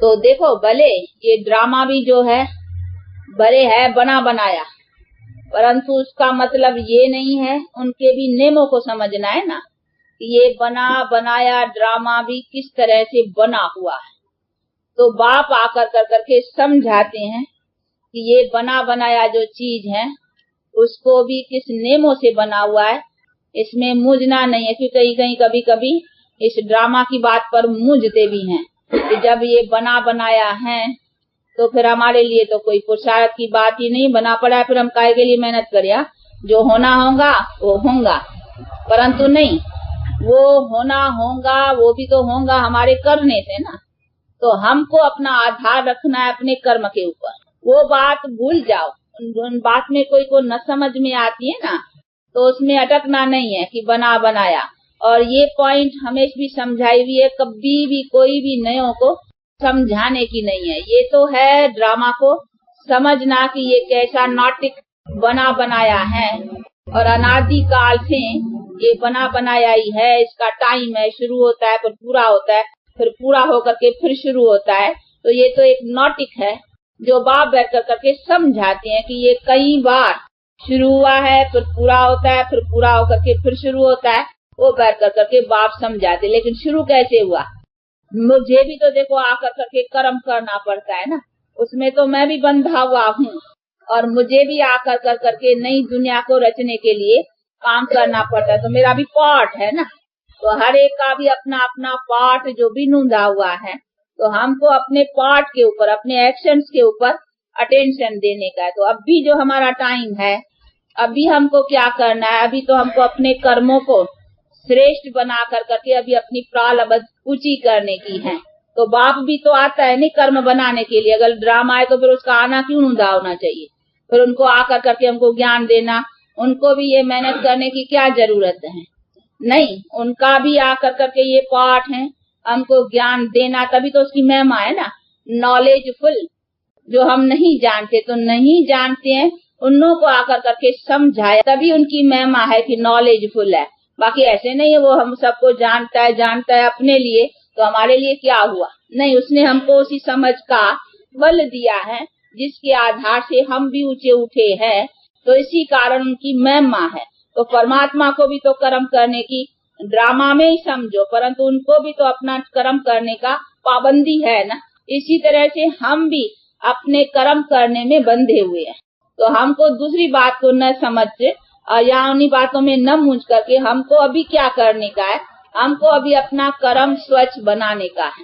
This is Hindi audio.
तो देखो, भले ये ड्रामा भी जो है भले है बना बनाया, परंतु उसका मतलब ये नहीं है, उनके भी नियमों को समझना है ना, कि ये बना बनाया ड्रामा भी किस तरह से बना हुआ है। तो बाप आकर कर करके समझाते हैं कि ये बना बनाया जो चीज है उसको भी किस नियमों से बना हुआ है, इसमें मुझना नहीं है। क्योंकि कहीं कहीं कभी कभी इस ड्रामा की बात पर मुझते भी हैं कि जब ये बना बनाया है तो फिर हमारे लिए तो कोई पुरुषार्थ की बात ही नहीं, बना पड़ा है, फिर हम काहे के लिए मेहनत करें। जो होना होगा वो होगा, परंतु नहीं, वो होना होगा वो भी तो होगा हमारे करने से ना। तो हमको अपना आधार रखना है अपने कर्म के ऊपर। वो बात भूल जाओ, उन बात में कोई को न समझ में आती है ना, तो उसमें अटकना नहीं है कि बना बनाया। और ये पॉइंट हमेशा भी समझाई हुई है, कभी भी कोई भी नयों को समझाने की नहीं है। ये तो है ड्रामा को समझना कि ये कैसा नाटक बना बनाया है और अनादि काल से ये बना बनाया ही है। इसका टाइम है, शुरू होता है फिर पूरा होता है, फिर पूरा होकर के फिर शुरू होता है। तो ये तो एक नाटक है जो बाप बैठ कर करके समझाते हैं कि ये कई बार शुरू हुआ है, फिर पूरा होता है, फिर पूरा होकर के फिर शुरू होता है। वो बैठ कर करके बाप समझाते। लेकिन शुरू कैसे हुआ, मुझे भी तो देखो आकर करके कर्म करना पड़ता है ना, उसमें तो मैं भी बंधा हुआ हूँ और मुझे भी आकर कर करके नई दुनिया को रचने के लिए काम करना पड़ता है। तो मेरा भी पार्ट है ना, तो हर एक का भी अपना अपना पार्ट जो भी नूंदा हुआ है। तो हमको अपने पार्ट के ऊपर, अपने एक्शंस के ऊपर अटेंशन देने का है। तो अब भी जो हमारा टाइम है, अभी हमको क्या करना है, अभी तो हमको अपने कर्मों को श्रेष्ठ बना कर करके अभी अपनी प्रारब्ध ऊंची करने की है। तो बाप भी तो आता है नहीं कर्म बनाने के लिए। अगर ड्रामा है तो फिर उसका आना क्यों नूंदा होना चाहिए, फिर उनको आकर करके हमको ज्ञान देना। उनको भी ये मेहनत करने की क्या जरूरत है, नहीं, उनका भी आकर करके ये पाठ है हमको ज्ञान देना। तभी तो उसकी महिमा है ना, नॉलेजफुल। जो हम नहीं जानते तो नहीं जानते हैं, उन लोगों को आकर करके समझाया, तभी उनकी महिमा है कि नॉलेजफुल है। बाकी ऐसे नहीं है वो हम सबको जानता है अपने लिए, तो हमारे लिए क्या हुआ, नहीं, उसने हमको उसी समझ का बल दिया है जिसके आधार से हम भी ऊंचे उठे हैं। तो इसी कारण उनकी महिमा है। तो परमात्मा को भी तो कर्म करने की ड्रामा में ही समझो, परंतु उनको भी तो अपना कर्म करने का पाबंदी है ना। इसी तरह से हम भी अपने कर्म करने में बंधे हुए हैं। तो हमको दूसरी बात को न समझ या उन्हीं बातों में न मूंझ करके हमको अभी क्या करने का है, हमको अभी अपना कर्म स्वच्छ बनाने का है।